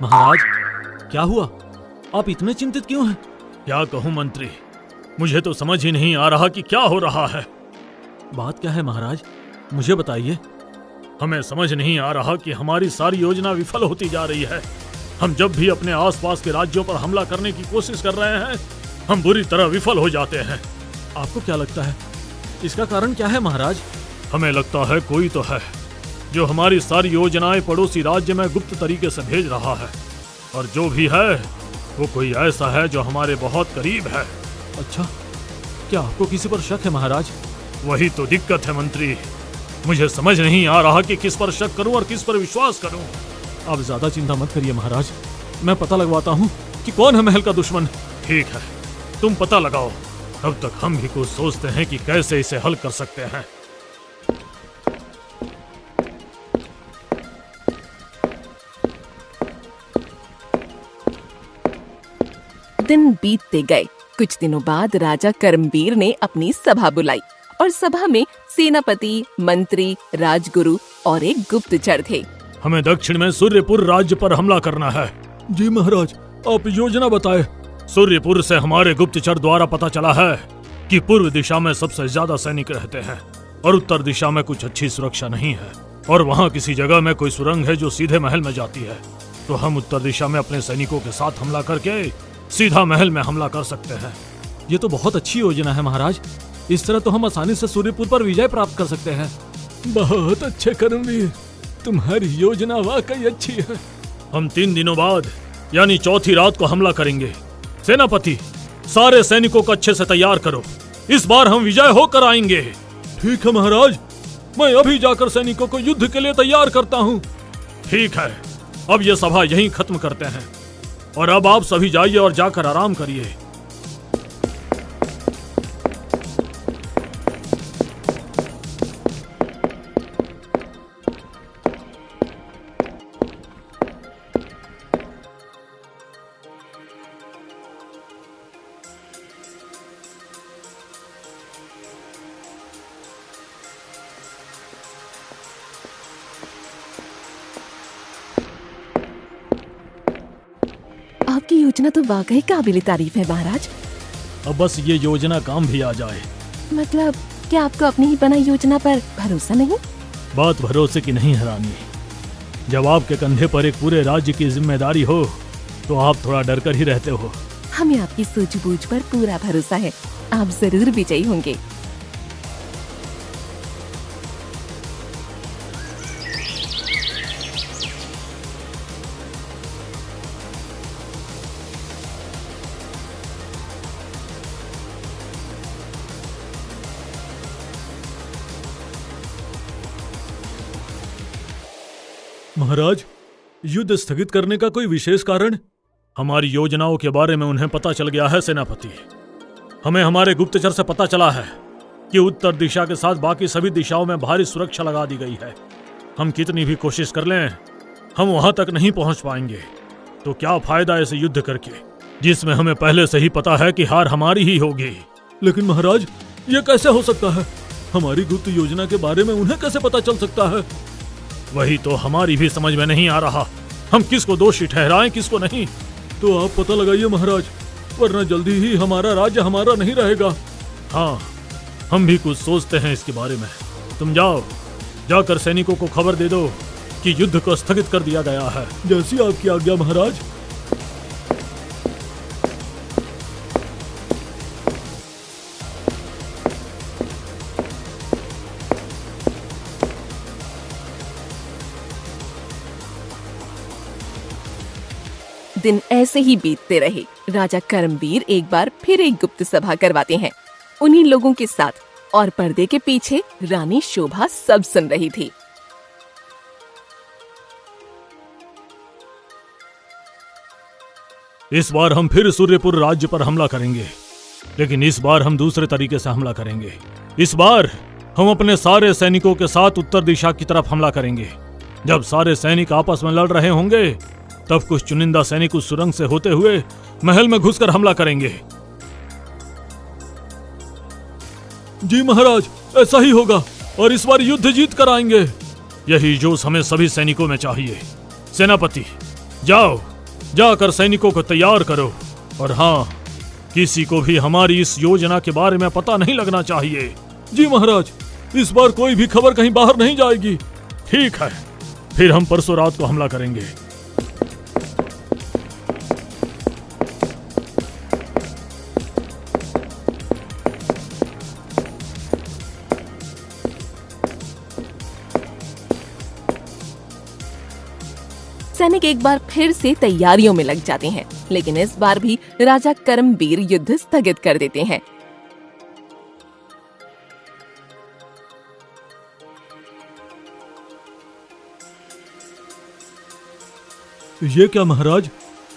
महाराज, क्या हुआ? आप इतने चिंतित क्यों हैं? क्या कहूँ मंत्री, मुझे तो समझ ही नहीं आ रहा कि क्या हो रहा है। बात क्या है महाराज, मुझे बताइए। हमें समझ नहीं आ रहा कि हमारी सारी योजना विफल होती जा रही है। हम जब भी अपने आसपास के राज्यों पर हमला करने की कोशिश कर रहे हैं, हम बुरी तरह विफल हो जाते हैं। आपको क्या लगता है, इसका कारण क्या है महाराज? हमें लगता है कोई तो है जो हमारी सारी योजनाएं पड़ोसी राज्य में गुप्त तरीके से भेज रहा है, और जो भी है वो कोई ऐसा है जो हमारे बहुत करीब है। अच्छा, क्या आपको किसी पर शक है महाराज? वही तो दिक्कत है मंत्री, मुझे समझ नहीं आ रहा कि किस पर शक करूं और किस पर विश्वास करूं। आप ज्यादा चिंता मत करिए महाराज, मैं पता लगवाता हूँ कि कौन है महल का दुश्मन। ठीक है, तुम पता लगाओ, तब तक हम भी कुछ सोचते हैं कि कैसे इसे हल कर सकते हैं। दिन बीतते गए। कुछ दिनों बाद राजा कर्मवीर ने अपनी सभा बुलाई और सभा में सेनापति, मंत्री, राजगुरु और एक गुप्तचर थे। हमें दक्षिण में सूर्यपुर राज्य पर हमला करना है। जी महाराज, आप योजना बताएं। सूर्यपुर से हमारे गुप्तचर द्वारा पता चला है कि पूर्व दिशा में सबसे ज्यादा सैनिक रहते हैं और उत्तर दिशा में कुछ अच्छी सुरक्षा नहीं है, और वहाँ किसी जगह में कोई सुरंग है जो सीधे महल में जाती है। तो हम उत्तर दिशा में अपने सैनिकों के साथ हमला करके सीधा महल में हमला कर सकते हैं। ये तो बहुत अच्छी योजना है महाराज, इस तरह तो हम आसानी से सूर्यपुर पर विजय प्राप्त कर सकते हैं। बहुत अच्छे कर्मवीर, तुम्हारी योजना वाकई अच्छी है। हम 3 दिनों बाद यानी चौथी रात को हमला करेंगे। सेनापति, सारे सैनिकों को अच्छे से तैयार करो, इस बार हम विजय होकर आएंगे। ठीक है महाराज, मैं अभी जाकर सैनिकों को युद्ध के लिए तैयार करता हूँ। ठीक है, अब ये सभा यहीं खत्म करते हैं, और अब आप सभी जाइए और जाकर आराम करिए। आपकी योजना तो वाकई काबिल तारीफ है महाराज। अब बस ये योजना काम भी आ जाए। मतलब क्या आपको अपनी ही बनाई योजना पर भरोसा नहीं? बात भरोसे की नहीं है रानी, जब आपके कंधे पर एक पूरे राज्य की जिम्मेदारी हो तो आप थोड़ा डर कर ही रहते हो। हमें आपकी सूझबूझ पर पूरा भरोसा है, आप जरूर विजयी होंगे। महाराज, युद्ध स्थगित करने का कोई विशेष कारण? हमारी योजनाओं के बारे में उन्हें पता चल गया है सेनापति। हमें हमारे गुप्तचर से पता चला है कि उत्तर दिशा के साथ बाकी सभी दिशाओं में भारी सुरक्षा लगा दी गई है। हम कितनी भी कोशिश कर लें, हम वहां तक नहीं पहुंच पाएंगे। तो क्या फायदा ऐसे युद्ध करके जिसमें हमें पहले से ही पता है कि हार हमारी ही होगी। लेकिन महाराज, ये कैसे हो सकता है? हमारी गुप्त योजना के बारे में उन्हें कैसे पता चल सकता है? वही तो हमारी भी समझ में नहीं आ रहा, हम किसको दोषी ठहराएं किसको नहीं। तो आप पता लगाइए महाराज, वरना जल्दी ही हमारा राज्य हमारा नहीं रहेगा। हाँ, हम भी कुछ सोचते हैं इसके बारे में। तुम जाओ, जाकर सैनिकों को खबर दे दो कि युद्ध को स्थगित कर दिया गया है। जैसी आपकी आज्ञा महाराज। दिन ऐसे ही बीतते रहे। राजा कर्मवीर एक बार फिर एक गुप्त सभा करवाते हैं उन्हीं लोगों के साथ, और पर्दे के पीछे रानी शोभा सब सुन रही थी। इस बार हम फिर सूर्यपुर राज्य पर हमला करेंगे, लेकिन इस बार हम दूसरे तरीके से हमला करेंगे। इस बार हम अपने सारे सैनिकों के साथ उत्तर दिशा की तरफ हमला करेंगे। जब सारे सैनिक आपस में लड़ रहे होंगे, तब कुछ चुनिंदा सैनिक उस सुरंग से होते हुए महल में घुसकर हमला करेंगे। जी महाराज, ऐसा ही होगा, और इस बार युद्ध जीत कर आएंगे। यही जोश हमें सभी सैनिकों में चाहिए। सेनापति, जाओ जाकर सैनिकों को तैयार करो। और हाँ, किसी को भी हमारी इस योजना के बारे में पता नहीं लगना चाहिए। जी महाराज, इस बार कोई भी खबर कहीं बाहर नहीं जाएगी। ठीक है, फिर हम परसों रात को हमला करेंगे। सैनिक एक बार फिर से तैयारियों में लग जाते हैं, लेकिन इस बार भी राजा कर्मवीर युद्ध स्थगित कर देते हैं। ये क्या महाराज,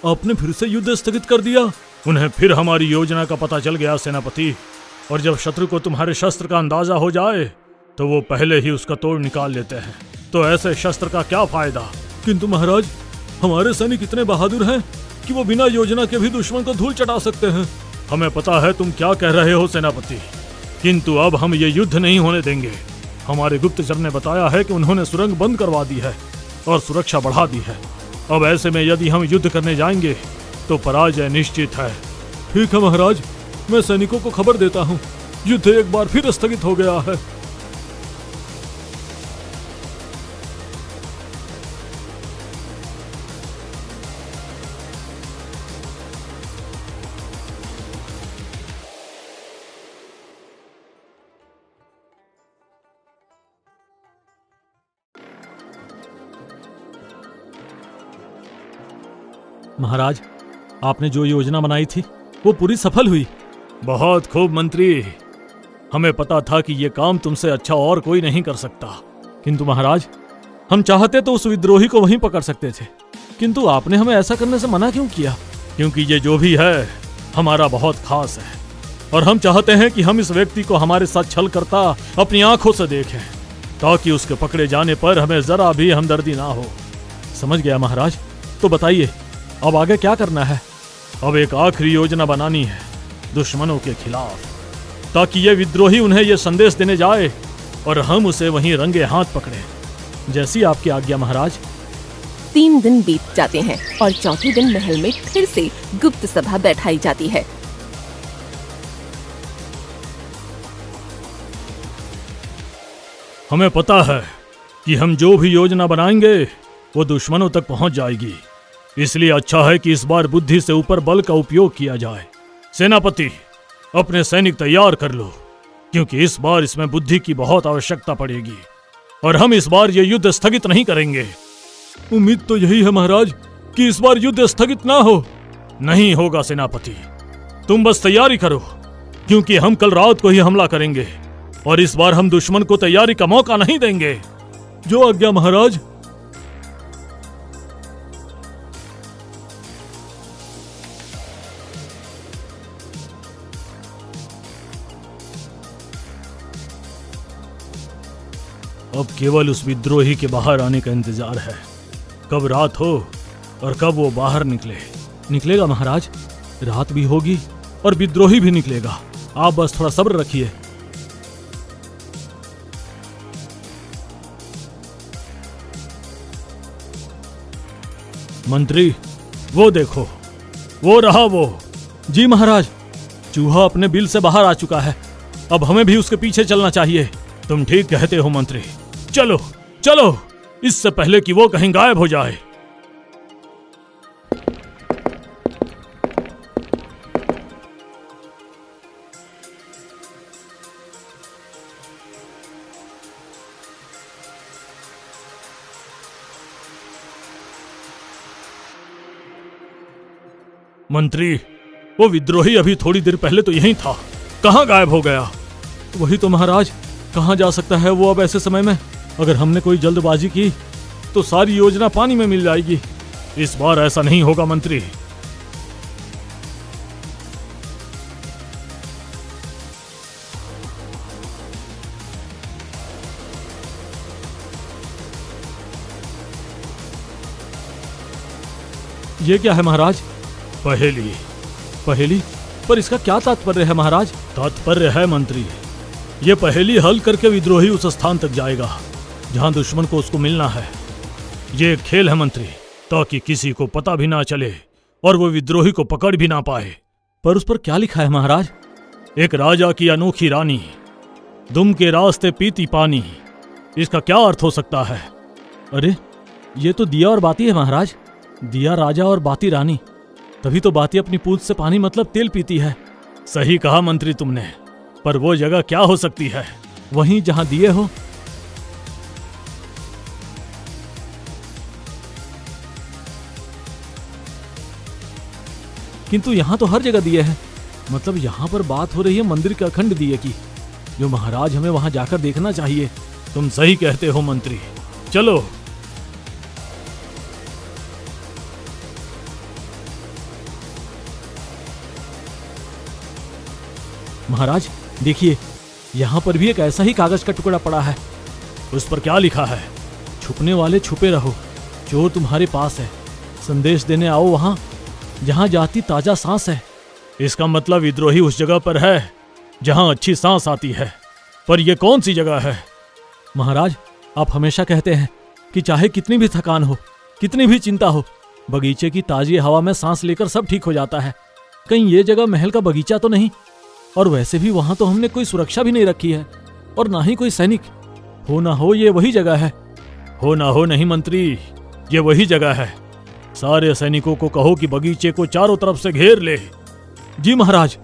आपने फिर से युद्ध स्थगित कर दिया? उन्हें फिर हमारी योजना का पता चल गया सेनापति, और जब शत्रु को तुम्हारे शस्त्र का अंदाजा हो जाए तो वो पहले ही उसका तोड़ निकाल लेते हैं। तो ऐसे शस्त्र का क्या फायदा? किंतु महाराज, हमारे सैनिक इतने बहादुर हैं कि वो बिना योजना के भी दुश्मन को धूल चटा सकते हैं। हमें पता है तुम क्या कह रहे हो सेनापति, किंतु अब हम ये युद्ध नहीं होने देंगे। हमारे गुप्तचर ने बताया है कि उन्होंने सुरंग बंद करवा दी है और सुरक्षा बढ़ा दी है। अब ऐसे में यदि हम युद्ध करने जाएंगे तो पराजय निश्चित है। ठीक है महाराज, मैं सैनिकों को खबर देता हूँ, युद्ध एक बार फिर स्थगित हो गया है। महाराज, आपने जो योजना बनाई थी वो पूरी सफल हुई। बहुत खूब मंत्री, हमें पता था कि ये काम तुमसे अच्छा और कोई नहीं कर सकता। किंतु महाराज, हम चाहते तो उस विद्रोही को वहीं पकड़ सकते थे, किंतु आपने हमें ऐसा करने से मना क्यों किया? क्योंकि ये जो भी है हमारा बहुत खास है, और हम चाहते हैं कि हम इस व्यक्ति को हमारे साथ छल करता अपनी आंखों से देखें, ताकि उसके पकड़े जाने पर हमें जरा भी हमदर्दी ना हो। समझ गया महाराज, तो बताइए अब आगे क्या करना है? अब एक आखिरी योजना बनानी है दुश्मनों के खिलाफ, ताकि ये विद्रोही उन्हें ये संदेश देने जाए और हम उसे वहीं रंगे हाथ पकड़े। जैसी आपकी आज्ञा महाराज। 3 दिन बीत जाते हैं और चौथे दिन महल में फिर से गुप्त सभा बैठाई जाती है। हमें पता है कि हम जो भी योजना बनाएंगे वो दुश्मनों तक पहुंच जाएगी, इसलिए अच्छा है कि इस बार बुद्धि से ऊपर बल का उपयोग किया जाए। सेनापति, अपने सैनिक तैयार कर लो, क्योंकि इस बार इसमें बुद्धि की बहुत आवश्यकता पड़ेगी, और हम इस बार ये युद्ध स्थगित नहीं करेंगे। उम्मीद तो यही है महाराज कि इस बार युद्ध स्थगित ना हो। नहीं होगा सेनापति, तुम बस तैयारी करो, क्योंकि हम कल रात को ही हमला करेंगे, और इस बार हम दुश्मन को तैयारी का मौका नहीं देंगे। जो आज्ञा महाराज। अब केवल उस विद्रोही के बाहर आने का इंतजार है। कब रात हो और कब वो बाहर निकलेगा महाराज, रात भी होगी और विद्रोही भी निकलेगा। आप बस थोड़ा सब्र रखिए। मंत्री, वो देखो, वो रहा वो। जी महाराज, चूहा अपने बिल से बाहर आ चुका है। अब हमें भी उसके पीछे चलना चाहिए। तुम ठीक कहते हो मंत्री, चलो चलो, इससे पहले कि वो कहीं गायब हो जाए। मंत्री, वो विद्रोही अभी थोड़ी देर पहले तो यहीं था, कहाँ गायब हो गया? वही तो महाराज, कहाँ जा सकता है वो अब ऐसे समय में? अगर हमने कोई जल्दबाजी की तो सारी योजना पानी में मिल जाएगी। इस बार ऐसा नहीं होगा मंत्री। ये क्या है महाराज? पहेली। पहेली? पर इसका क्या तात्पर्य है महाराज? तात्पर्य है मंत्री, ये पहेली हल करके विद्रोही उस स्थान तक जाएगा जहां दुश्मन को उसको मिलना है। ये एक खेल है मंत्री, ताकि किसी को पता भी ना चले और वो विद्रोही को पकड़ भी ना पाए। पर उस पर क्या लिखा है महाराज? एक राजा की अनोखी रानी, दुम के रास्ते पीती पानी। इसका क्या अर्थ हो सकता है? अरे ये तो दिया और बाती है महाराज। दिया राजा और बाती रानी, तभी तो बाती अपनी पूंछ से पानी मतलब तेल पीती है। सही कहा मंत्री तुमने, पर वो जगह क्या हो सकती है? वहीं जहां दिए हो। किंतु यहां तो हर जगह दिए हैं, मतलब यहां पर बात हो रही है मंदिर के अखंड दिए की, जो महाराज हमें वहां जाकर देखना चाहिए। तुम सही कहते हो मंत्री, चलो। महाराज देखिए, यहां पर भी एक ऐसा ही कागज का टुकड़ा पड़ा है। उस पर क्या लिखा है? छुपने वाले छुपे रहो, चोर तुम्हारे पास है, संदेश देने आओ वहां जहां जाती ताजा सांस है। इसका मतलब विद्रोही उस जगह पर है जहां अच्छी सांस आती है। पर यह कौन सी जगह है? महाराज आप हमेशा कहते हैं कि चाहे कितनी भी थकान हो, कितनी भी चिंता हो, बगीचे की ताजी हवा में सांस लेकर सब ठीक हो जाता है। कहीं ये जगह महल का बगीचा तो नहीं? और वैसे भी वहां तो हमने कोई सुरक्षा भी नहीं रखी है, और ना ही कोई सैनिक। हो ना हो ये वही जगह है। हो ना हो नहीं मंत्री, ये वही जगह है। सारे सैनिकों को कहो कि बगीचे को चारों तरफ से घेर ले। जी महाराज।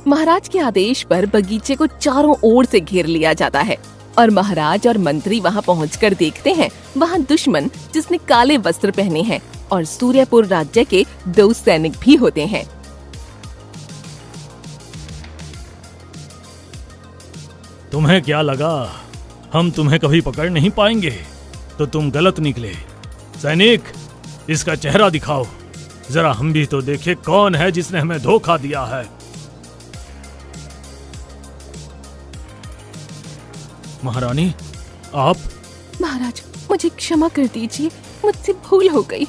महाराज के आदेश पर बगीचे को चारों ओर से घेर लिया जाता है और महाराज और मंत्री वहां पहुंचकर देखते हैं वहां दुश्मन जिसने काले वस्त्र पहने हैं और सूर्यपुर राज्य के 2 सैनिक भी होते हैं। तुम्हें क्या लगा हम तुम्हें कभी पकड़ नहीं पाएंगे? तो तुम गलत निकले। सैनिक, इसका चेहरा दिखाओ, जरा हम भी तो देखें कौन है जिसने हमें धोखा दिया है। महारानी आप? महाराज मुझे क्षमा कर दीजिए, मुझसे भूल हो गई।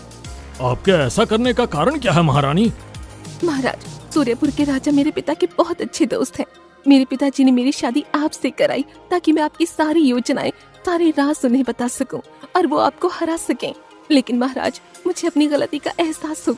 आपके ऐसा करने का कारण क्या है महारानी? महाराज, सूर्यपुर के राजा मेरे पिता के बहुत अच्छे दोस्त हैं। मेरे पिताजी ने मेरी शादी आपसे कराई ताकि मैं आपकी सारी योजनाएं, सारे राज उन्हें बता सकूं और वो आपको हरा सकें। लेकिन महाराज, मुझे अपनी गलती का एहसास हो